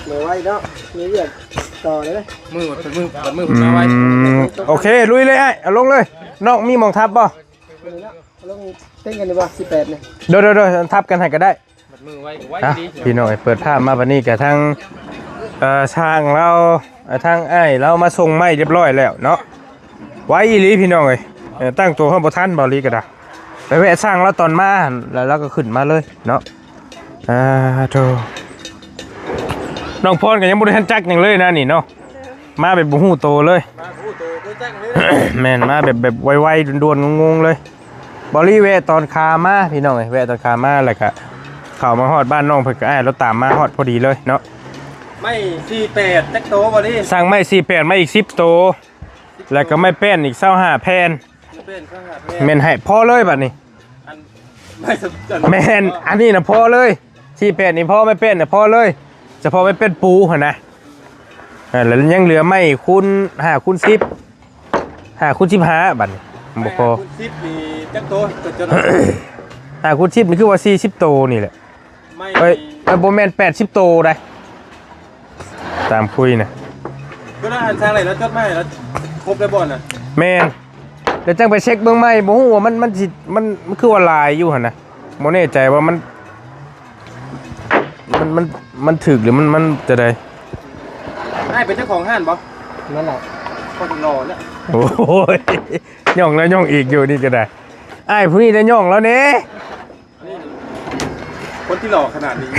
มือไว้เนาะมีเลือดต่อเลยไหมมือมาไว้โอเคลุยเลยไอ้เอาลงเลยน้องมีมองทับป่ะลงเต้นกันดีกว่า18เนี่ยเดี๋ยวทับกันให้ก็ได้มือไว้พี่น้องเปิดภาพมาวันนี้กับทั้งช่างเราทั้งไอ้เรามาส่งไม้เรียบร้อยแล้วเนาะไว้อีหลีพี่น้องเลยตั้งตัวข้างบนท่านบอลีก็ได้ไปแวะสร้างแล้วตอนมาแล้วเราก็ขึ้นมาเลยเนาะโธ่น้องพรก็ยังบริหารจักอย่างเลยนะนี่เนาะมาแบบบุหูโตเลยแม่นมาแบบไวๆด่วนๆงงๆเลยบอลี่แวะตอนคามาพี่น้องแวะตอนคามาอะไรก็เข้ามาฮอดบ้านน้องเพิ่นก็รถตามมาฮอดพอดีเลยเนาะไม่48จักโตบอลี่สั่งไม่48มาอีก10โตแล้วก็ไม่แป้นอีก25แผ่นแม่นให้พอเลยบัดนี้แม่นอันนี้น่ะพอเลย48นี่พอไม่แป้นน่ะพอเลยเฉพาะไม่เป็นปูหั่นนะแล้วยังเหลือไม่คูณ5คูณ10 5คูณ15บัดนี้บ่พอคูณ10นี่จักโตจน5คูณ10นี่คือว่า40โตนี่แหละเอ้ยบ่แม่น80โตได้ตามคุยนะก็น่าหันทางไหนแล้วจดไม่แล้วครบได้บ่น่ะแม่นเดี๋ยวจังไปเช็คเบิ่งใหม่บ่ฮู้ว่ามันสิมันคือว่าลายอยู่หั่นนะบ่แน่ใจว่ามันถึกหรือมันจะได้ให้เป็นเจ้าของห้านบ่นั่นแหละคนรอเนี่ยโอ้ยย่องแล้วย่องอีกอยู่นี่ก็ได้ไอ้ผู้นี้ได้ย่องแล้วเนี่ยคนที่หล่อขนาดนี้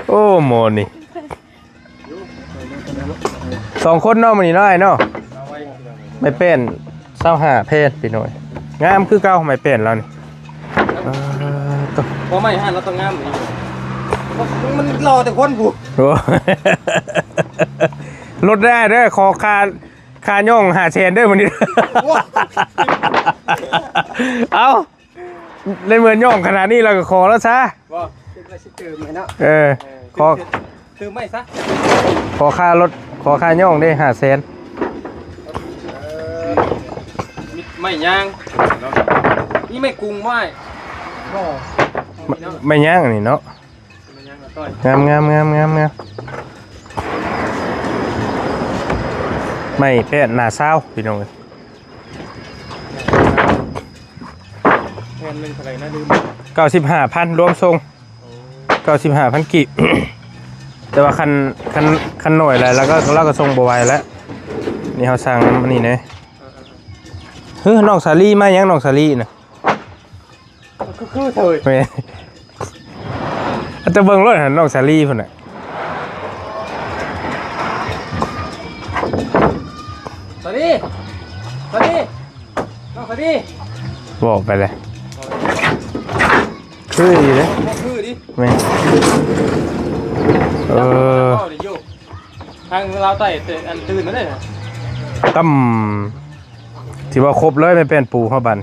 โอ้โมนี่2คนเนาะมื้อนี้เนาะไอ้เนาะไม่เป็น25เพศพี่น้อยงามคือเก่าไม่เป็นแล้วนี่เพราะไม่ห้านเราต้องงามนี่มันรอแต่คนผู้ลดได้เด้อขอคาย่องหาแชนเด้อมื้อนี้เอาเล่นเหมือนย่องขนาดนี้เราก็ขอแล้วซะว่าสิเติมให้เนาะขอคือไม่ซะขอค่ารถขอค่าย่องได้500,000ไม่ย่างนี่ไม่กุ้งไว้ไม่ย่างอันนี้เนาะงามไม่เป็นหน้าเศร้าพี่น้องแทนนึงเท่าไหร่นะลืม95,000รวมทรง95,000กิแต่ว่าคันหน่วยอะไรแล้วก็เราก็ทรงบ่ไหวแล้วนี่เขาสั่งนี่นะน้องสาลี่มายังน้องสาลี่น่ะคือเถยจะเบิ่งรถหันน้องสาลี่พุ่นน่ะสวัสดีน้องสวัสดีบอกไปเลยคือดีเลยคือดิไม่ทางเราไต่อันตื่นมาได้ตั้มถือว่าครบเลยไม่เป็นปูเข้าบัน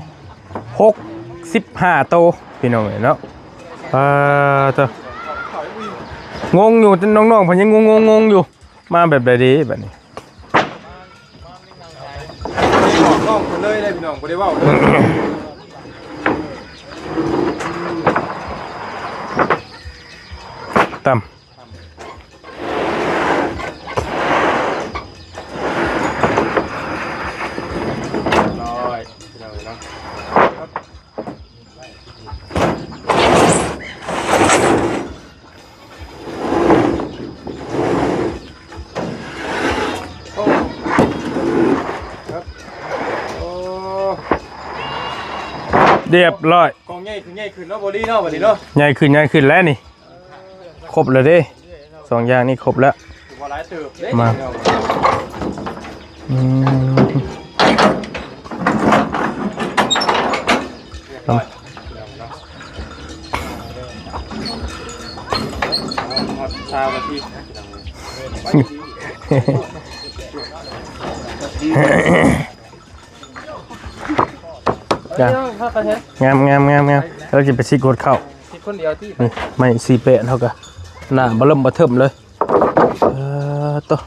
65โตพี่น้องเนาะตัวงงอยู่น้องๆผมยังงงอยู่มาแบบใดดีแบบนี้น้องคนเลยได้พี่น้องบ่ได้เว้าตั้มเรียบร้อยกองใหญ่ขึ้นเนาะบอดี้เนาะบัดนี้เนาะใหญ่ขึ้นแล้วนี่ครบเลยเด้2อย่างนี้ครบแล้วมาชาวันที่งามเราจะไปซีกดเข้านี่ไม่ซีเปะเท่ากันหน้าบะเริ่มบะเทิมเลยตัว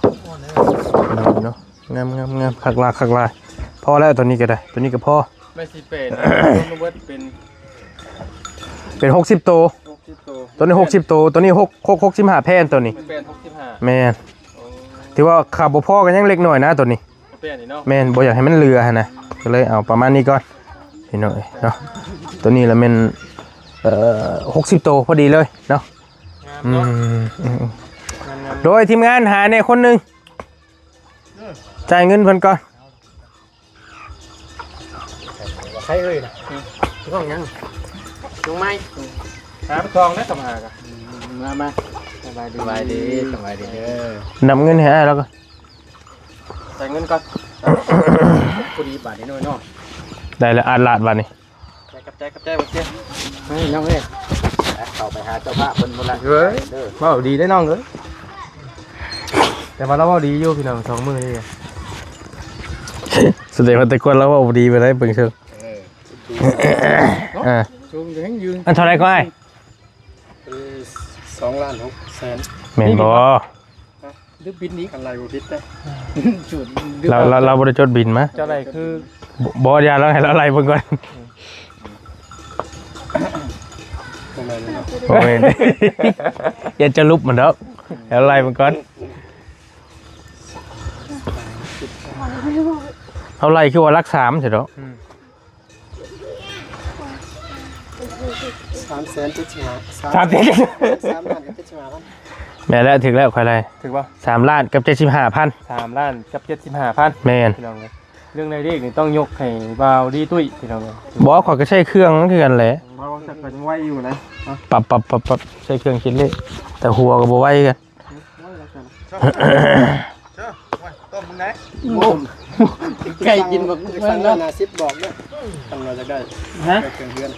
เนาะงามคักลายพอแล้วตัวนี้ก็ได้ตัวนี้ก็พอไม่ซีเปะเป็น60 โต ตัวนี้60โตตัวนี้65แผ่นตัวนี้ มันเป็น65 แม่นถือว่าขาบ่พอกันยังเล็กหน่อยนะตัวนี้ เป็นนี่เนาะ แม่นบ่อยากให้มันเรือหั่นนะก็เลยเอาประมาณนี้ก่อนพี่น้องเนาะตัวนี้ละแม่น60โตพอดีเลยเนาะ งาม อื เนาะ มโดยทีมงานหาในคนหนึงจ่ายเงินเพิ่นก่อน ใช่เลยนะก็ยังลงไม้ หาทองได้กับหากะ มาสบายดีสบายดีเด้อน ำเงินให้อ้ายแล้วก็ จ่ายเงินก่อน พอดีบาทนิดหน่อยเนาะ ได้แล้วอาดลาดบัดนี้ กับใจบ่เสีย นี่น้องเอ้ยเข้าไปหาเจ้าภาพเพิ่นบ่ละ เฮ้ยเว้าดีได้น้องเอ้ยแต่ว่าเราเว้าดีอยู่พี่น้อง2มื้อนี่ แสดงว่าแต่คนเราว่าดีไปได้เบิ่งเชิงช่วงยังยืน อันเท่าไหร่ก็อ้าย 2 ล้าน6แสน แม่นบ่ ดึกบินนี้ อะไรบ่ผิดเด้ จุด เราบ่ได้จดบินมา เจ้าใดคือ บ่ยาแล้วให้เราไล่เบิ่งก่อน ประมาณนี้เนาะ โอ้ยอย่าจะลุบมันดอกให้เราไล่เบิ่งก่อนเอาไล่คือว่ารัก3ใช่ดอก 3แสน75 3เด้ 3ล้านกับ75,000 แม่นแล้วถึงแล้วค่อยไล่ ถึกบ่ 3ล้านกับ75,000 3ล้านกับ75,000 แม่น พี่น้องเอ้ยเรื่องในเลขนี่ต้องยกให้บ่าวดีตุ้ยพี่น้องเอ้ย บ่ขอยก็ใช้เครื่องนั่นคือกันแหละ บ่าวจักก็ยังไว้อยู่นะ ปรับใช้เครื่องคิดเลขแต่หัวก็บ่ไหวกัน ต้มมึงไหนไก่กินแบบ สั่ นั้ ง นเนาะ นา10บอกเด้อคันว่าจะได้ ฮะ เครื่องเฮือน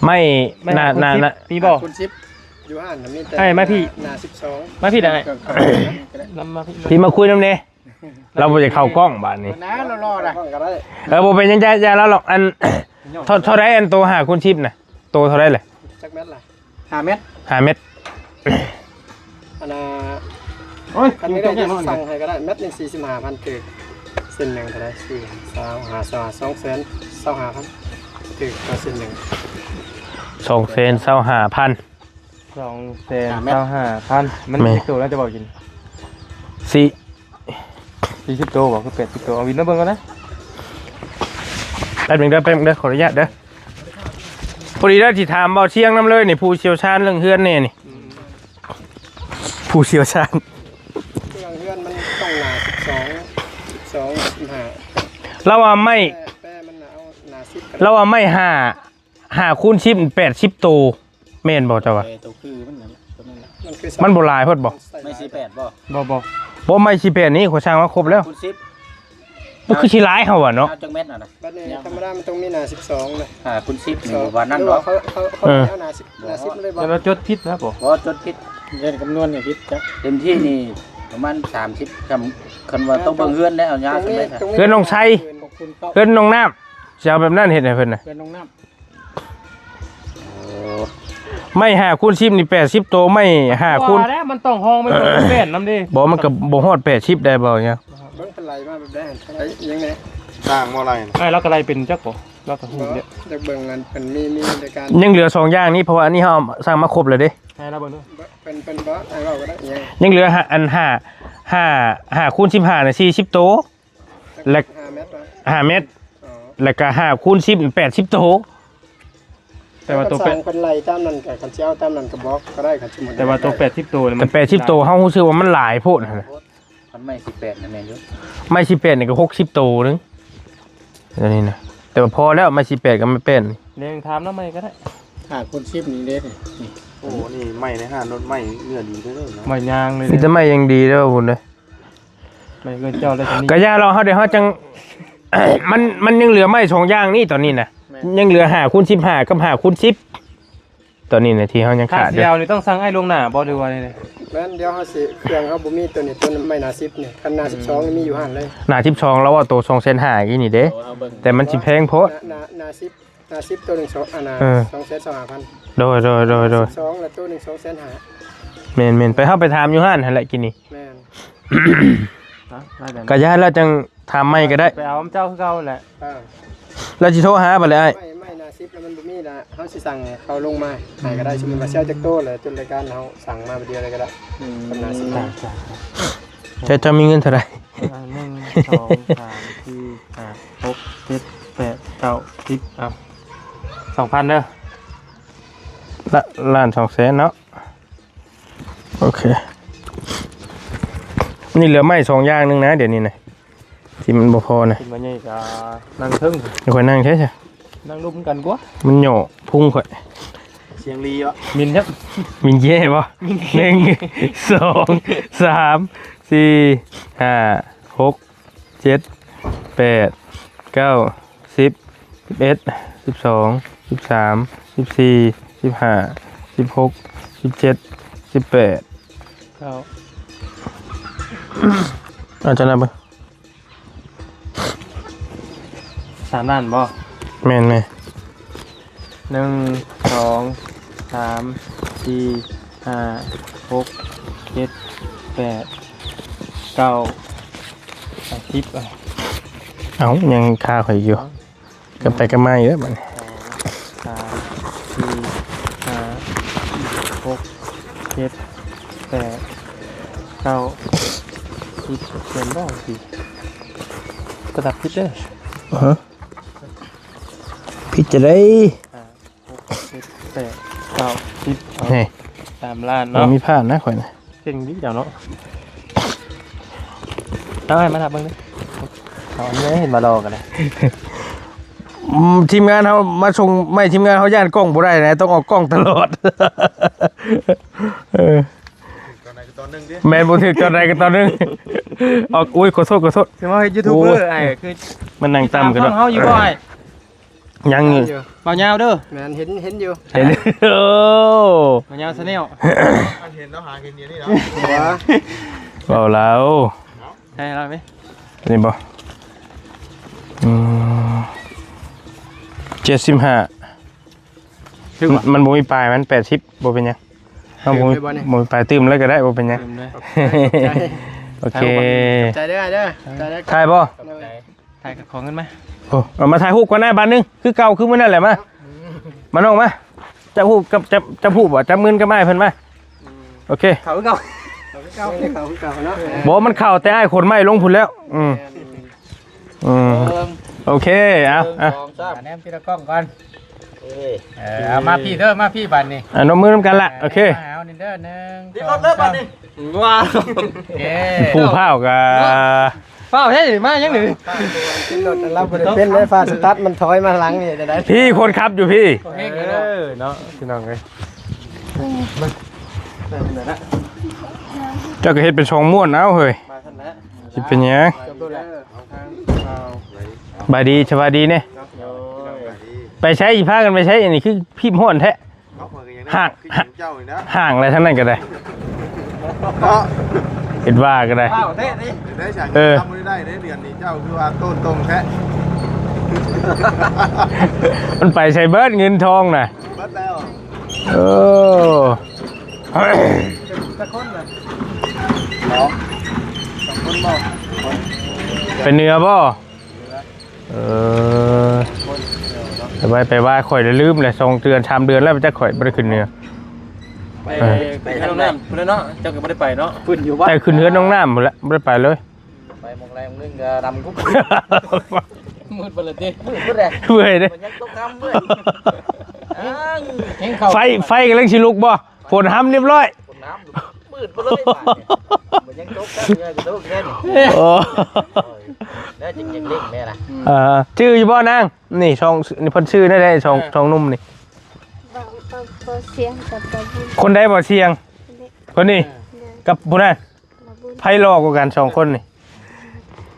ไม่น่า พี่บอก คุณชิป อยู่อ่านน่ะมีแต่ เอ้ยมาพี่ นา12 มาพี่ได้ เครื่อง นำมาพี่ พี่มาคุยนำแน่เราบ่จะเข้ากล้องบาดนี้ นะรอๆนะ ก็ได้ บ่เป็นยังใจแล้วหรอกอันเท่าไรอันโตหาคุณชิปน่ะโตเท่าไรเลย จักแม่นล่ะ 5 เม็ด 5 เม็ด อันน่ะ โอ้ย คันนี้ได้จะสั่งให้ก็ได้เม็ดหนึง45,000คือเส้นหนึงเท่าไหร่4 3 5 2แสน25,000คือก็เส้นหนึง 2เซน25,000 2,25,000มันสิบตัวแล้วจะบอกกิน สิ 40ตัวบอกคือ80ตัวเอาวินมาเบิ่งก่อนนะ แป๊บนึงเด้อขออนุญาตเด้อพอดีแล้วสิถามเบาเชียงนำเลยนี่ผู้เชี่ยวชาญเรื่องเฮือนแน่นี่ผู้เชี่ยวชาญ เครื่องเฮือนมันต้องหนา12 15 เราว่าไม่ แป้มันน่ะเอาหนา10กัน เราว่าไม่5คูณชิป80ตัวแม่นบ่เจ้าวะ ตัวคือมันนั่นตัวนั้นน่ะ มันคือ มันบ่หลายเพิ่นบ่ ไม่48บ่ บ่ไม่สิ8นี้ขอช่างว่าครบแล้ว คุณชิป มันคือสิหลายเฮาอ่ะเนาะ เอาจังเม็ดน่ะนะ บัดนี้ธรรมดามันต้องมีหนา12เลย คุณชิปนี่ว่านั่น หรือ บ่ ว่าเขาเอาหนา10เลยบ่ แล้วเราจดผิดนะบ่ บ่จดผิดเรียนคำนวณเนี่ยผิดจ้ะเต็มที่นี่ประมาณ30คันว่าต้องเบิ่งเฮือนได้เอายาสำเร็จ เฮือนน้องไส คุณเก้า เฮือนน้องน้ำจะเอาแบบนั้นเฮ็ดให้เพิ่นน่ะ เฮือนน้องน้ำ ไม่5คูณ10นี่80ตัวไม่5คูณ ว่าแล้วมันต้องห้องไม่ต้องแป้นน้ำดิ บ่มันก็บ่ฮอด80ได้บ่เนี่ย เบิ่งเป็นไรมาแบบได้ไอ้ยังไง ไอ้เราก็ไรเป็นจักบ่เราก็ฮู้ บ่ เนี่ย จะเบิ่งกันเป็นมีในการ ยังเหลือ2อย่างนี้เพราะว่าอันนี้เฮาสร้างมาครบแล้วเด้ ให้เราเบิ่งดู เป็นบ่ไอ้เราก็ได้ยัง ยังเหลืออัน5คูณ15น่ะ40ตัว และ 5เมตรวะ 5เม็ด อ๋อ แล้วก็5คูณ10 80ตัว แต่ว่าตัว เป็ แปด นเป็นไรตามนั้นกับคันเจ้าตามนั้นก็บอกก็ได้ครับสมมุติ แต่ว่าตัว80ตัวเนี่ย แต่80ตัวเฮารู้สึกว่ามันหลายโพดนั่นน่ะ มันไม่18นะแม่นอยู่ ไม่18นี่ก็60ตัวนึงอันนี้นะแต่ว่าพอแล้วไม่18ก็ไม่เป็น เรียงถามน้ำใหม่ก็ได้ คุณชิปนี่เด้นี่ โอ้นี่ไม่ในห้างรถไม่เงื่อนดีเด้อเนาะ ไม่ยางเลย มีแต่ไม่ยังดีแล้วพุ่นเด้อ ไม่เกินเจ้าเลยตัวนี้ ก็ย่าเราเฮาเดี๋ยวเฮาจัง มันยังเหลือไม่2อย่างนี่ตอนนี้นะยังเหลือ5คูณ15กับ5คูณ10ตอนนี้นะที่เฮายัง ขา ขา ด ด เดียวนี่ต้องสั่งไอ้ลวงหน้าบ่ดีกว่านี่ แม่นเดี๋ยวเฮาสิเครื่องเฮาบ่มีตัวนี้ตัวนั้นไม่หนา10นี่คันหนา12นี่มีอยู่หั่นเลย หน้า12แล้วว่าตัว2,500อีนี่เด้ เอาเบิ่ง แต่มันสิแพงโพด หนา10ตัวหนึง2อันน่ะ เออ 225,000 โดย 12แล้วตัวหนึง250,000 แม่นๆไปเฮาไปถามอยู่ห้านหั่นแหละกินนี่ แม่น นะได้แบบ ก็ย่าเราจังถามไม่ก็ได้ ไปเอาเจ้าคือเก่าแหละ อ่า เราสิโทรหาบ่เลยอ้าย ไม่หนา 10แล้วมันบ่มีนะเฮาสิสั่งเขาลงมาให้ก็ได้สมมุติว่าเซลจักโตเลยจนรายการเฮาสั่งมาบ่เดียวเลยก็ได้กำลังสิมา จะมีเงินเท่าไหร่ 1 2 3 4 5 6 7 8 9 10เอา2,000เด้อ ละล้าน2แสนเนาะโอเคนี่เหลือไม้2อย่างนึงนะเดี๋ยวนี้นะที่มันบ่พอนะ กินมาใหญ่ก็นั่งเทิง เดี๋ยวค่อยนั่งใช่ นั่งรุมกันกว่า มันโหย่พุ่งข่อย เสียงลีอ่ะ มินครับ มินเย่บ่1 2 3 4 5 6 7 8 9 10 11 12 13 14 15 16 17 18 เอา อาจารย์นะเบิ่ง 3ล้านบ่ แม่นไหม 1 2 3 4 5 6 7 8 9 10 เอ้ายังคาข่อยอยู่ก็ไปก็มาอยู่แล้วบัดนี้ 2 3 4 5 6 7 8 9 10เป็นบ่สิระดับพิเตอร์ ฮะพี่จะได้ 6 7 8 9 10 นี่ 3ล้าน มัน เนาะ มีพลาดนะข่อยนะ เก่งดีเดี๋ยวเนาะเอาให้มาทับเบิ่งดิเอาอันนี้เห็นมารอกันเลย ทีมงานเขามาส่งไม่ทีมงานเขาย่านกล้องบ่ได้นะต้องออกกล้องตลอดเออ ตอนไหนก็ตอนนึงดิ แมนบ่ถึกตอนใดก็ตอนนึงออกอุ้ยขอโทษ สิมาเฮ็ดยูทูบเบอร์ไอ้คือ มันนั่งต่ำกัน ตาม เนาะ เฮาอยู่บ่ไอ้ ยังอยู่ บ่ยาวเด้อ แม่นเห็นอยู่ เห็นโอ้ บ่ยาวซะแนว อันเห็นแล้วหาเห็นอย่างนี้เนาะ หัว เบาแล้ว ใช่แล้วมั้ย นี่บ่อืม75 ถึงบ่ มันบ่มีปลายมัน80บ่เป็นหยังเอาบ่มีบ่มีปลายตื้มแล้วก็ได้บ่เป็นหยัง ลืมเลย โอเค ใจเด้อใจเด้อ ถ่ายบ่ ถ่ายกับของกันมั้ย โอ้เอามาถ่ายรูปก่อนหน้าบานหนึงคือเก่าคือมื้อนั่นแหละมาน้องมาจับรูปกับจับรูปบ่จับมือกับอ้ายเพิ่นมาโอเค เขาเก่า เก่าเนาะ บ่มันเข้าแต่อ้ายขนไม้ลงพุ่นแล้วอืมโอเคเอาอ่ะ แนมพี่ตะกล้องก่อนเอามาพี่เด้อมาพี่บัดนี้ อ่ะน้องมือนำกันละโอเค เอานี่เด้อ1 ดิรถเด้อบัดนี้ว้าว เย้ ผู้เผากับ เฝ้าเฮ้ยมายังหนึ่ง ขึ้นรถเราบ่ได้เป็นเลยฟ้าสตาร์ทมันถอยมาหลังนี่จะได้ พี่คนขับอยู่พี่ เฮ้ยเนาะพี่น้องเอ้ย เจ้าก็เฮ็ดเป็นช่องม่วนเอาเฮ้ย มาท่านนะ สิเป็นหยัง จบแล้ว บายดีสบายดีเนี่ยไปใช้อีพากันไปใช้อันนี้คือพิมพ์ห้อนแท้ เขาเหมือนกันอย่าง ห่าง เจ้าอีกนะ ห่างอะไรทั้งนั้นก็ได้ เนาะ เห็นว่าก็ได้ เฝ้าเท่ดิ ได้ฉากทำไม่ได้เดือนนี้เจ้าคือว่าต้นตรงแท้ มันไปใช้เบิร์ดเงินทองน่ะ เบิดแล้ว เออ จะคนเลย คนบอก เป็นเนื้อบ่เออไปว่าข่อยได้ลืมเลย2เดือน3เดือนแล้วมันจะข่อยบ่ได้ขึ้นเนื้อ ไปให้น้องน้ำพุ่นเนาะเจ้าก็ไม่ได้ไปเนาะ พื้นอยู่ว่า แต่ขึ้นเนื้อน้องน้ำหมดแล้วบ่ได้ไปเลย ไปมองแรงนึงก็ดำกุ๊กมืดไปเลยดิมืดเลย เมื่อยเด้ มันยังตกน้ำมืดเห็นเขา ไฟกำลังสิลุกบ่ฝนห้ำเรียบร้อย คนน้ำมืดไปเลยมันยังตกน้ำยังจะตกเล่น โอ้ แล้วจริงๆเล่นแม่นะ ชื่ออยู่บ่นางนี่ช่องนี่เพิ่นชื่อได้ช่องนุ่มนี่ บ่เสียงกับบ่บุญ คนใดบ่เสียงคนนี้กับผู้นั้น บ่บุญ ไผรอกว่ากัน2คนนี่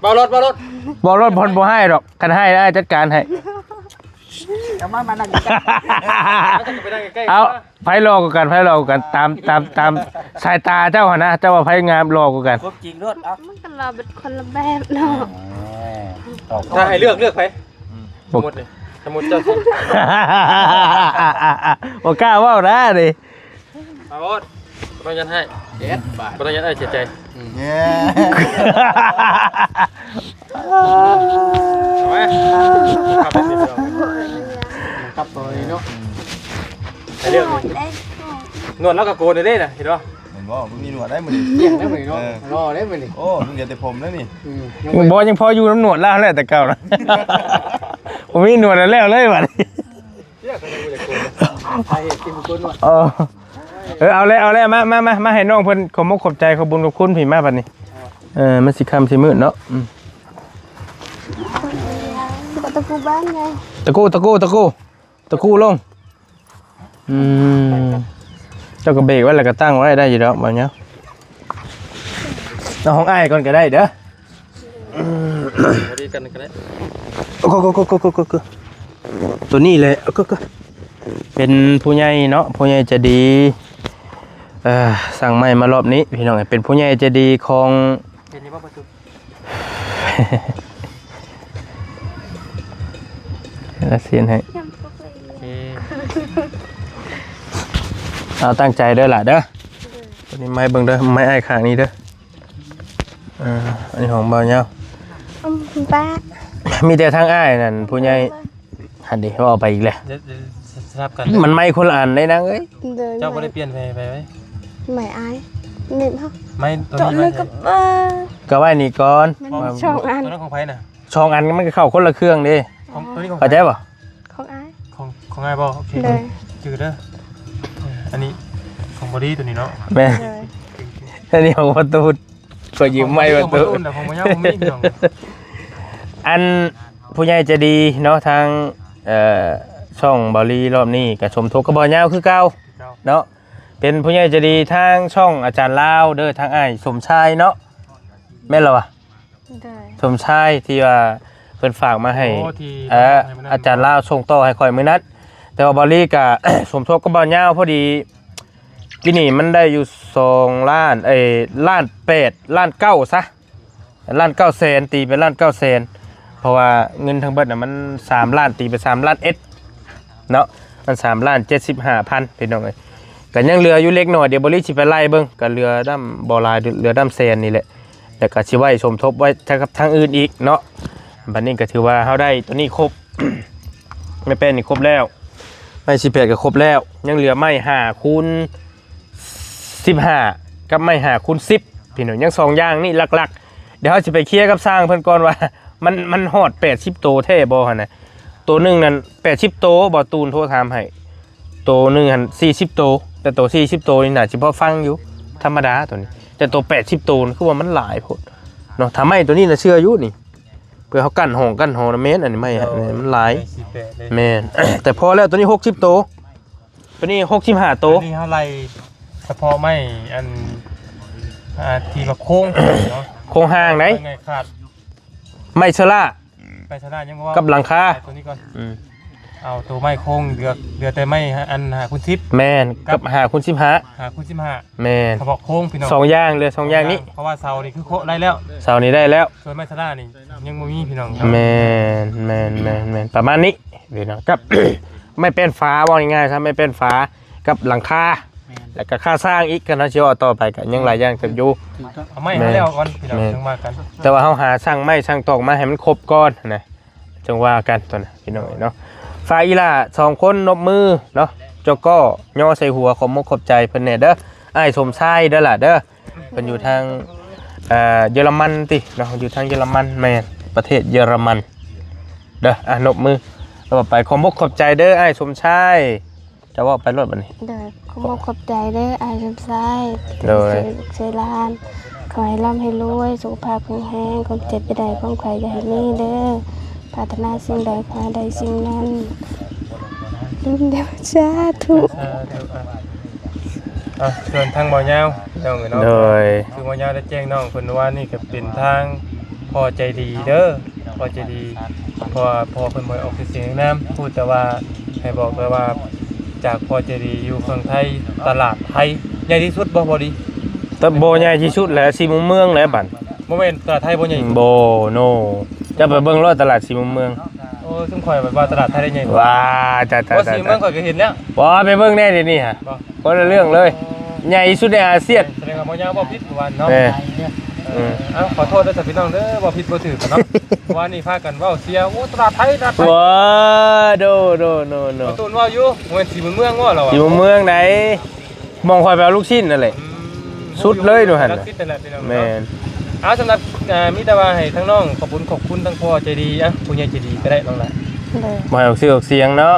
เบารถ บ่รถเพิ่นบ่ให้ดอกคันให้ได้จัดการให้ เอามานั่ง ไปนั่งใกล้ เอาไผรอกว่ากันตามสายตาเจ้าหั่นนะเจ้าว่าไผงามรอกว่ากัน ครบจริงรถเอา มันก็รอเป็นคนละแบบเนาะ ถ้าให้เลือกไปสมุดเลยสมุดเจ้าสิ บ่กล้าเว้านะดิ มาบดต้องยันให้7 บาทต้องยันให้เสียใจ เนี่ย เอาไหมขับไปสิ ครับตัวนี้เนาะ ไอ้เรื่อง หมดได้ นวดแล้วก็โกนได้น่ะเห็นบ่ เห็นบ่มึงมีหนวดได้มื้อนี้ เลี้ยงได้มื้อเนาะรอได้มื้อนี่ โอ้มึงเดี๋ยวแต่ผมแล้วนี่ บ่ยังพออยู่น้ำหนวดล่าแล้วแต่เก่านะผมมีหนวดแล้วเลยบัดนี้ ใครเห็นกินบุญว่ะ เอาเลยมาให้น้องเพิ่นขอบมกขอบใจขอบบุญขอบคุณพี่มาบัดนี้มันสิค่ำสิมืดเนาะ ก็ตะกูบ้านไง ตะกู้ลงเจ้าก็เบรกไว้แล้วก็ตั้งไว้ได้อยู่แล้วบัดเนี้ยเอาของอ้ายก่อนก็ได้เด้อ พอดีกันก็ได้ ก็ตัวนี้เลยก็เป็นผู้ใหญ่เนาะผู้ใหญ่ใจะดีสั่งใหม่มารอบนี้พี่น้องเป็นผู้ใหญ่ใจะดีของ เห็นนี่บ่ประตู แล้วเสียนให้ ยังก็ไป เอ เอาตั้งใจเด้อล่ะเด้อตัวนี้ไม้เบิ่งเด้อไม้ไอ้ข้างนี้เด้ออันนี้ของเบาเนาะ ป้า มีแต่ทางอ้ายนั่นผู้ใหญ่หันดิว่าเอาไปอีกแล้ว เดี๋ยวสลับกัน มันไม้คนละอันได้นะเอ้ย เดิน เจ้าบ่ได้เปลี่ยนไปไหม ไม่อายเน็ตเขา ไม่ตัว จอด นี้ เล ไม่ ยกับ ก็ไว้นี่ก่อน มันช่องอัน ตัวนั้นของไผน่ะ ช่องอันมันก็เข้าคนละเครื่องเดิ ของตัวนี้ของ เข้าใจป่ะ ของอาย ของง่ายบ่โอเค เลย จืดเด้ออันนี้ของบอดี้ตัวนี้เนาะ แม่ เลย อันนี้ของประตูก็ยืมไม้ประตู ของแต่ของบ่ยาวบ่มีพี่น้อง อันผู้ใหญ่ใจะดีเนาะทางช่องบอลีรอบนี้กับชมทุกกระบอกยาวคือเก่าเนาะเป็นผู้ใหญ่ใจะดีทางช่องอาจารย์ลาวเด้อทางอ้ายสมชายเนาะแม่นเหรอวะ เลย สมชายที่ว่าเพิ่นฝากมาให้ โอ้ที่ อาจารย์ลาวส่งต่อให้ข่อยมื้อนัดแต่ว่าบอลีกับ สมทบกระบอกยาวพอดีปีนี้มันได้อยู่2ล้านล้าน8ล้าน9ซะล้าน9แสนตีเป็นล้าน9แสนเพราะว่าเงินทั้งเบิดน่ะมัน3ล้านตีไป3ล้านเนาะมัน3ล้าน75,000พี่น้องเอ้ยก็ยังเหลืออยู่เล็กน้อยเดี๋ยวบริสิไปไล่เบิ่งก็เหลือดำบ่หลายเหลือดำแสนนี่แหละแล้วก็สิไว้สมทบไว้กับทางอื่นอีกเนาะบัดนี้ก็ถือว่าเฮาได้ตัวนี้ครบ ไม่เป็นนี่ครบแล้วไม่18ก็ครบแล้วยังเหลือไม้5คูณ15กับไม้5คูณ10พี่น้องยังสองอย่างนี่หลักๆเดี๋ยวเฮาสิไปเคลียร์กับสร้างเพิ่นก่อนว่ามันฮอด80โตแท้บ่หั่นน่ะตัวหนึงนั่น80โตบ่ตูนโทรถามให้ตัวหนึงหั่น40โตแต่ตัว40โตนี่น่าสิพอฟังอยู่ธรรมดาตัวนี้แต่ตัว80โตนี่คือว่ามันหลายโพดเนาะถ้าไม่ตัวนี้น่ะเชื่ออยู่นี่เพื่อเขากั้นห้องนะเมตรอันนี้ไม่อันนี้มันหลาย 48เลย แม่น แต่พอแล้วตัวนี้60โตตัวนี้65โต อันนี้เฮาไล่เฉพาะไม่อันที่ว่าโค้งเนาะ โครงห่างไหน ไงขาด ไม่เชล่า ไปชนะยังว่า กับหลังคา ตัวนี้ก่อนเอาตัวไม้โค้งเหลือแต่ไม้อันหาคุณ10 แม่นกับหาคุณ15 หาคุณ15 แม่น เฉพาะโค้งพี่น้อง สองอย่างเหลือสองอย่างนี้ เพราะว่าเสานี่คือโค้งได้แล้ว เสาร์นี้ได้แล้ว ส่วนไม้ชนะนี่ยังบ่มีพี่น้อง แม่นประมาณนี้เดี๋ยวนะกับ ไม่เป็นฟ้าว่าง่ายๆครับไม่เป็นฟ้ากับหลังคาแล้วก็ค่าสร้างอีกกันนะเชียวต่อไปกันยังหลายอย่างเติบอยู่ เอาไม้ให้แล้วก่อนพี่น้องจังว่ากัน แต่ว่าเขาหาสร้างไม้สร้างตอกมาให้มันครบก่อนนะจังว่ากันตัวนะพี่น้องเนาะฝ่ายอีล่า2คนนบมือเนาะเจ้าก็ย่อใส่หัวขอบมกขอบใจเพิ่นแน่เด้ออ้ายสมชายเด้อล่ะเด้อเพิ่นอยู่ทางเยอรมันติเนาะอยู่ทางเยอรมันแม่นประเทศเยอรมันเด้อนบมือต่อไปขอบมกขอบใจเด้ออ้ายสมชายจะว่าไปรถบัดนี้ เดินขอบขอบใจเด้ออายชมไส้ โดย เซลานขอให้ร่ำให้รวยสุขภาพแข็งแรงความเจ็บไปได้ความไข่อย่าให้มีเด้อปรารถนาสิ่งใดขอให้ได้สิ่งนั้นรุ่นเดียวสาธุ ส่วนทางบ่อยาวน้องเนาะ โดย คือบ่อยาวได้แจ้งน้องเพิ่นว่านี่ก็เป็นทางพ่อใจดีเด้อพ่อใจดีเพราะว่าพ่อเพิ่นบ่ออกเสียงน้ำพูดแต่ว่าให้บอกเลยว่าจากพ่อใจดีอยู่ฝั่งไทยตลาดไทยใหญ่ที่สุดบ่ดี ตะโบใหญ่ที่สุดแหละสีมุมเมืองแหละบัด บ่แม่นตลาดไทยบ่ใหญ่ โบโนจะไปเบิ่งรถตลาดสีมุมเมือง โอ้ซึ่งข่อยแบบว่าตลาดไทยได้ใหญ่กว่า ว้าจ้า ว่าสีเมืองข่อยก็เห็นแล้ว ว้าไปเบิ่งแน่ดินี่ฮะ บ่ คนละเรื่องเลยใหญ่ที่สุดในอาเซียน แสดงว่าบ่ยาวบ่ผิดวันเนาะ แม่ เอาขอโทษด้วยจ้ะพี่น้องเด้อบ่ผิดบ่ถูกกันเนาะว่านี่พากันเว้าเสียโอ้ตลาดไทยตลาดไทย ว้าโดโน ตูนเว้าอยู่เหมือนสิเมืองว่าเรา อยู่เมืองไหนมองคอยไปเอาลูกชิ้นนั่นแหละ สุดเลยดูหั่นน่ะ แม่น เอาสำหรับมีแต่ว่าให้ทั้งน้องขอบคุณทั้งพ่อใจดีอ่ะผู้ใหญ่ใจดีก็ได้น้องล่ะ เลย บ่ให้ออกชื่อออกเสียงเนาะ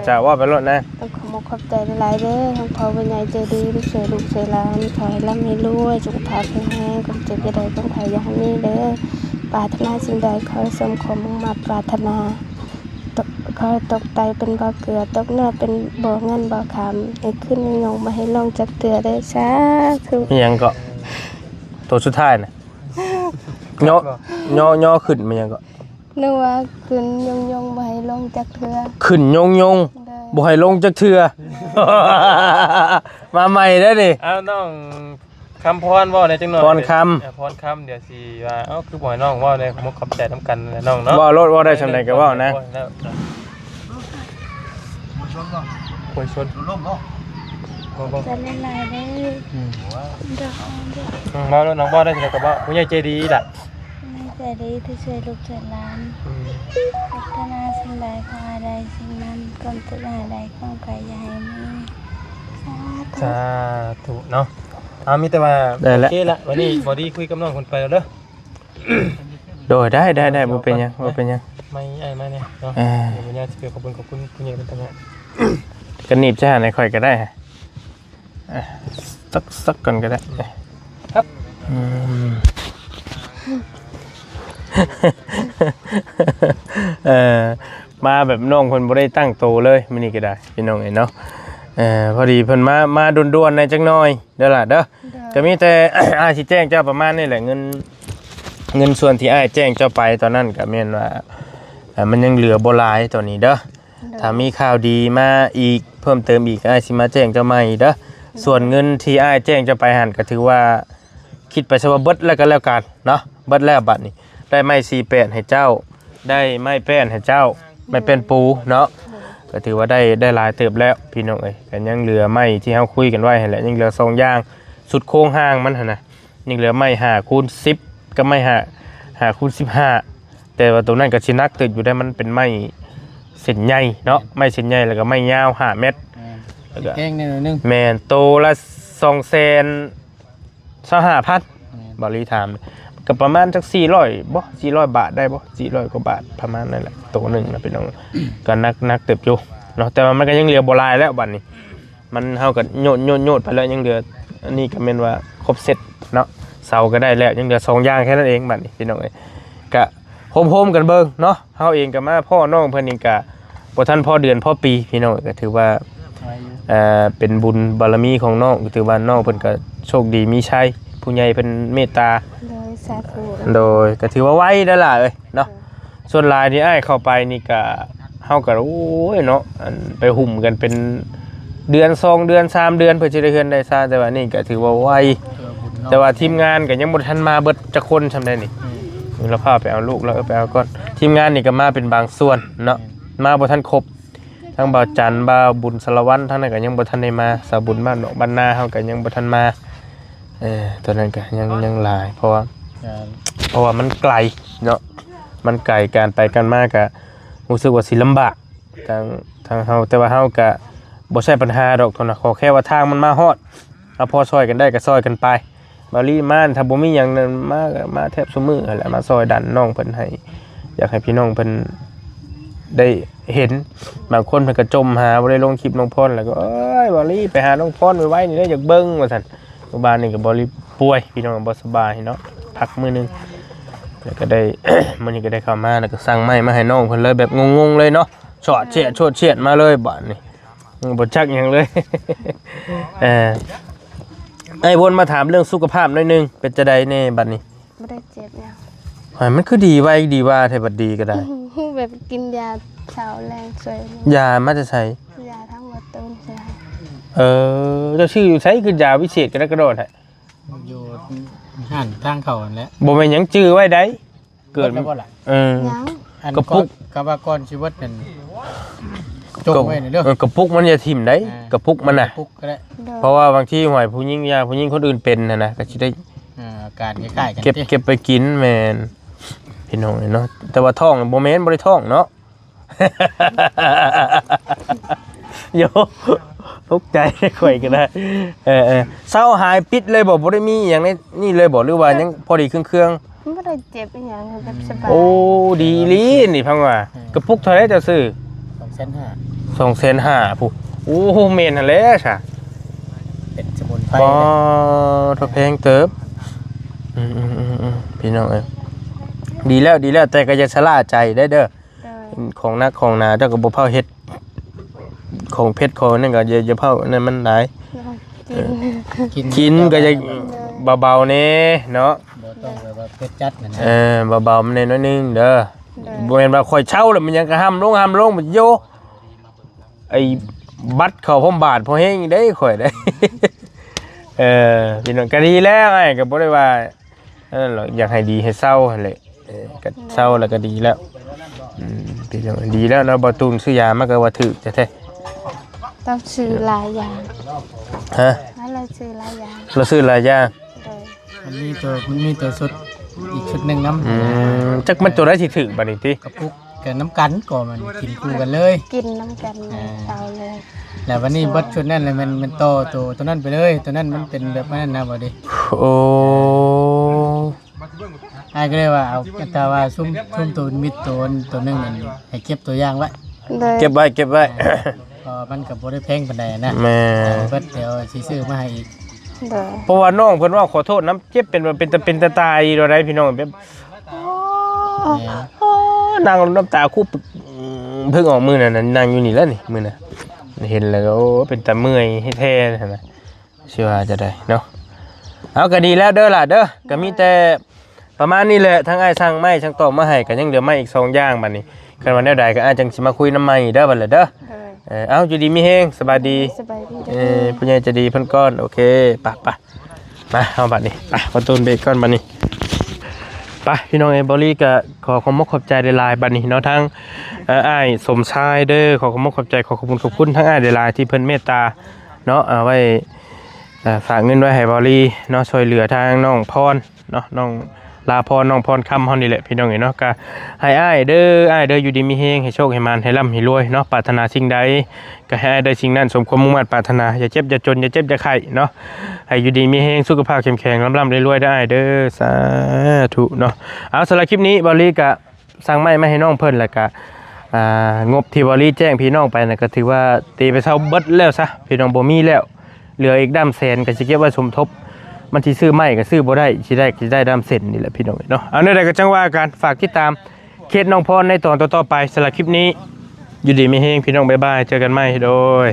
จะว่าไปรถนะ ต้องขอบใจหลายๆเด้อทั้งพ่อเป็นใหญ่ใจดีลูกเสือลูกเสือหลานขอให้ร่ำให้รวยสุขภาพแข็งแรงความเจ็บอย่าได้ต้องใครอย่าให้มีเด้อปรารถนาสิ่งใดขอให้สมความมุ่งมั่นปรารถนาขอให้ตกไตเป็นบ่อเกลือตกเนื้อเป็นบ่อเงินบ่อคำให้ขึ้นให้ยงมาให้ลงจากเตือได้สาธุ มีหยังก็ตัวสุดท้ายน่ะย่อขึ้นมันหยังก็ นึกว่าขึ้นยงมาให้ลงจากเตือ ขึ้นยง เด้อ บ่ให้ลงจักเทื่อ มาใหม่ได้อนี่ เอาน้องคำพรเว้าในจังหน่อย พรค พรคำเดี๋ยวสิว่าเอ้าคือบ่ให้น้องเว้าในขอบใจนํกันน้องเนาะ ว่ารถว่าได้ชำใดก็ว่านะ คุยชนล่มเนาะ จะเล่นอะไรได้เด้อ มาแล้วน้องบ่ได้จังได๋ก็บ่ผู้ใหญ่ใจดีล่ะ ไม่ใจดีที่ช่วยลูกช่วยหลานพัฒนาสิ่งใดขอให้ได้สิ่งนั้นความเจริญใดความใครอย่าให้มีสาธุ สาธุเนาะเอามีแต่ว่าโอเคละวันนี้บ่ดีคุยกับน้องคนไปแล้วเด้อ โดยได้บ่เป็นหยังบ่เป็นหยัง ไม่ไอ้ไม่เนี่ยเนาะ อ่า เดี๋ยววันนี้จะขอบคุณคุณใหญ่เป็นตั้งแต่ ก็หนีบจะหาในข่อยก็ได้ฮะสักก่อนก็ได้ ครับ อืม มาแบบน้องเพิ่นบ่ได้ตั้งโตเลยมื้อนี้ก็ได้พี่น้องเอ้ยเนาะพอดีเพิ่นมาด่วนๆในจักหน่อยเด้อล่ะเด้อก็มีแต่ อ้ายสิแจ้งเจ้าประมาณนี้แหละเงินส่วนที่อ้ายแจ้งเจ้าไปตอนนั้นก็แม่นว่ามันยังเหลือบ่หลายตอนนี้เด้อถ้ามีข่าวดีมาอีกเพิ่มเติมอีกอ้ายสิมาแจ้งเจ้าใหม่เด้อส่วนเงินที่อ้ายแจ้งเจ้าไปหั่นก็ถือว่าคิดไปซะว่าเบิดแล้วก็แล้วกันเนาะเบิดแล้วบัดนี้ได้ไม้48ให้เจ้าได้ไม้แป้นให้เจ้าไม่เป็นปูเนาะก็ถือว่าได้หลายเติบแล้วพี่น้องเอ้ยก็ยังเหลือไม้ที่เฮาคุยกันไว้หั่นแหละยังเหลือ2อย่างสุดโครงห้างมันหั่นน่ะยังเหลือไม้5คูณ10ก็ไม้5คูณ15แต่ว่าตัวนั้นก็สิหนักตึกอยู่ได้มันเป็นไม้เส้นใหญ่เนาะไม้เส้นใหญ่แล้วก็ไม้ยาว5เมตรแล้วก็ แกงนิดนึง แม่นโตละ225,000บ่รีถามก็ประมาณจัก400บ่400 บาทได้บ่400กว่าบาทประมาณนั่นแหละตัวหนึงนะพี่น้องก็นักเติบอยู่เนาะแต่ว่ามันก็ยังเหลือบ่หลายแล้วบัดนี้มันเฮาก็โยดไปแล้วยังเหลืออันนี้ก็แม่นว่าครบเซตเนาะเสาก็ได้แล้วยังเหลือ2อย่างแค่นั้นเองบัดนี้พี่น้องเอ้ยก็โฮมๆกันเบิ่งเนาะเฮาเองก็มาพ่อน้องเพิ่นนี่ก็บ่ทันพ่อเดือนพ่อปีพี่น้องก็ถือว่าเป็นบุญบารมีของน้องถือว่าน้องเพิ่นก็โชคดีมีชัยผู้ใหญ่เพิ่นเมตตา เลยสาธุ โดยก็ถือว่าไว้แล้วล่ะเอ้ยเนาะส่วนลายที่อ้ายเข้าไปนี่ก็เฮาก็โอ้ยเนาะอันไปหุ่มกันเป็นเดือน2เดือน3เดือนเพื่อจะได้เฮือนได้ซ่าแต่ว่านี่ก็ถือว่าไวแต่ว่าทีมงานก็ยังบ่ทันมาเบิดจักคนซำได้นี่เราพาไปเอาลูกแล้วไปเอาก่อนทีมงานนี่ก็มาเป็นบางส่วนเนาะมาบ่ทันครบทั้งบ่าวจันทร์บ่าวบุญสารวัตรทั้งนั้นก็ยังบ่ทันได้มาสาวบุญบ้านดอกบ้านนาเฮาก็ยังบ่ทันมาตัวนั้นก็ยังหลายเพราะว่ามันไกลเนาะมันไกลการไปกันมาก็รู้สึกว่าสิลำบากทางเฮาแต่ว่าเฮาก็บ่ใช่ปัญหาดอกเท่านั้นขอแค่ว่าทางมันมาฮอดเอาพอซอยกันได้ก็ซอยกันไปบาลีม่านถ้าบ่มีหยังนั้นมาแทบซุมื้อนั่นแหละมาซอยดันน้องเพิ่นให้อยากให้พี่น้องเพิ่นได้เห็นบางคนเพิ่นก็จมหาบ่ได้ลงคลิปน้องพรแล้วก็เอ้ยบาลีไปหาน้องพรไว้ๆนี่เด้ออยากเบิ่งว่าซั่นบ้านนี่ก็บ่รีป่วยพี่น้องบ่สบายเนาะพักมื้อนึงแล้วก็ได้ มื้อนี้ก็ได้เข้ามาแล้วก็สั่งไม้มาให้น้องเพิ่นเลยแบบงงๆเลยเนาะโชดเฉียดมาเลยบัดนี้บ่จักหยังเลย ไอ้วนมาถามเรื่องสุขภาพหน่อยนึงเป็นจะได้แน่บัดนี้ ไม่ได้เจ็บเนี่ย มันคือดีไว้ดีว่าแท้บัดดีก็ได้ แบบกินยาเช้าแรงสวย ยามาจะใช้ ยาทั้งหมดต้นใช่ เจ้าชื่ออยู่ใช้คือยาวิเศษกระโดดฮะ อยู่หันทางเขาอันแล้ว บ่แม่นหยังจื้อไว้ได้เกิด แล้วบ่ล่ะ ยัง อัน กระปุก กะว่าก่อนชีวิตนั่นจงไว้นี่เด้อก ระปุกมันอย่าทิ่มได้กระปุกมันน่ะ กระปุกก็ได้ เพราะว่าบางทีหวยผู้หญิงยาผู้หญิงคนอื่นเป็นนะก็สิได้ อาการคล้ายๆกัน เก็บไปกินแม่นพี่น้องเนาะแต่ว่าท้องบ่แม่นบ่ได้ท้องเนาะ โยตกใจข่อยก็ได้เศร้าหายปิดเลยบ่ได้มีหยังนี่เลยบ่หรือว่ายังพอดีเครื่อง ไม่ได้เจ็บอหย่างแบบสบาย โอ้ดีลีนี่พังว่ากระปุกเท่าไหร่จะซื้อ 2,500,000ผู้โอ้เมนหั่นแหละซะ เป็นสมุนไพร บ่ทแพงเติบพี่น้องเอ้ยดีแล้วแต่ก็อย่าชะล่าใจได้เด้อ โดย ของนักของหนาเจ้าก็บ่เผาเฮ็ดของเพชรของนั่นก็อย่าเผานั่นมันหลาย กินก็จะเบาๆแน่เนาะ บ่ต้องแบบว่าเผ็ดจัดนั่นนะ เบาๆมันน้อยนึงเด้อบ่แม่นว่าข่อยเช่าแล้วมันยังก็ห้ามลงมันโยไอ้บัตรเข้าพร้อมบาทพอแฮงได้ข่อยได้ พี่น้องก็ดีแล้วไอ้ก็บ่ได้ว่านั่นหรอกอยากให้ดีให้เศร้าหั่นแหละก็เศร้าแล้วก็ดีแล้วพี่น้องดีแล้วเนาะบ่ตูนซื้อยามาก็ว่าถูกแท้ ต้องซื้อหลายอย่าง ๆฮะ แล้วเราซื้อหลายอย่าง เราซื้อหลายอย่าง โดย มันมีตัวสุดอีกชุดหนึงน้ำ จักมันตัวได้สิถึกบัดนี้ติ กระปุกกับน้ำกันก่อนมันกินคู่กันเลย กินน้ำกันเอาเลย แล้ววันนี้บัดชุดนั้นเลยมันโตตัวนั้นไปเลยตัวนั้นมันเป็นแบบนั้นนะบ่ดิ โอ้ อ้ายก็เลยว่าเอาแต่ว่าซุ่มตัวมิดตัวนึงนั่นให้เก็บตัวอย่างไว้ โดย เก็บไว้ มันก็บ่ได้แพงปานใดนะ แม่ เบิดเดี๋ยวสิซื้อมาให้อีก โดย เพราะว่าน้องเพิ่นว่าขอโทษน้ำเจ็บเป็นตาตายเราได้พี่น้องแบบนางน้ำตาคู่เพิ่งออกมือน่ะนางอยู่นี่แล้วนี่มือน่ะเห็นแล้วก็โอ้เป็นตาเมื่อยให้แท้นะเชื่อว่าจะได้เนาะเอาก็ดีแล้วเด้อล่ะเด้อก็มีแต่ประมาณนี้แหละทั้งอ้ายช่างไม้ช่างตอกมาให้ก็ยังเหลือไม้อีก2อย่างบัดนี้คันวันแนวใดก็อาจจังสิมาคุยน้ำไม้เด้อบัดละเด้อ โดย เอาอยู่ดีมีแฮงสบายดี สบายดีเด้อ ผู้ใหญ่จะดีเพิ่นก้อนโอเคไปมาเอาบัดนี้ไปประตูนเบรกก้อนบัดนี้ไปพี่น้องเอบอรี่ก็ขอความขอบใจในไลน์บัดนี้เนาะทั้งอ้ายสมชายเด้อขอความขอบใจขอบคุณทั้งอ้ายในไลน์ที่เพิ่นเมตตาเนาะเอาไว้ฝากเงินไว้ให้บอรี่เนาะช่วยเหลือทางน้องพรเนาะน้องลาพรน้องพรคำเฮานี่แหละพี่น้องเนาะก็ให้อ้ายเด้ออยู่ดีมีแฮงให้โชคให้มานให้ร่ำให้รวยเนาะปรารถนาสิ่งใดก็ให้อ้ายได้สิ่งนั้นสมความมุ่งมั่นปรารถนาอย่าเจ็บอย่าจนอย่าเจ็บอย่าไข้เนาะให้อยู่ดีมีแฮงสุขภาพเข้มแข็งร่ำรวยได้เด้อสาธุเนาะเอาสำหรับคลิปนี้บอรี่ก็สั่งไม้มาให้น้องเพิ่นแล้วก็งบที่บอรี่แจ้งพี่น้องไปน่ะก็ถือว่าตีไปเซาเบิดแล้วซะพี่น้องบ่มีแล้วเหลืออีกด้ามแสนก็สิเก็บไว้สมทบมันที่ซื้อไม่ก็ซื้อบ่ได้สิได้ดำเส้นนี่แหละพี่น้องเนาะเอาในใดก็จังว่ากันฝากติดตามเคสน้องพรในตอนต่อๆไปสำหรับคลิปนี้อยู่ดีมีแฮงพี่น้องบ๊ายบายเจอกันใหม่โดย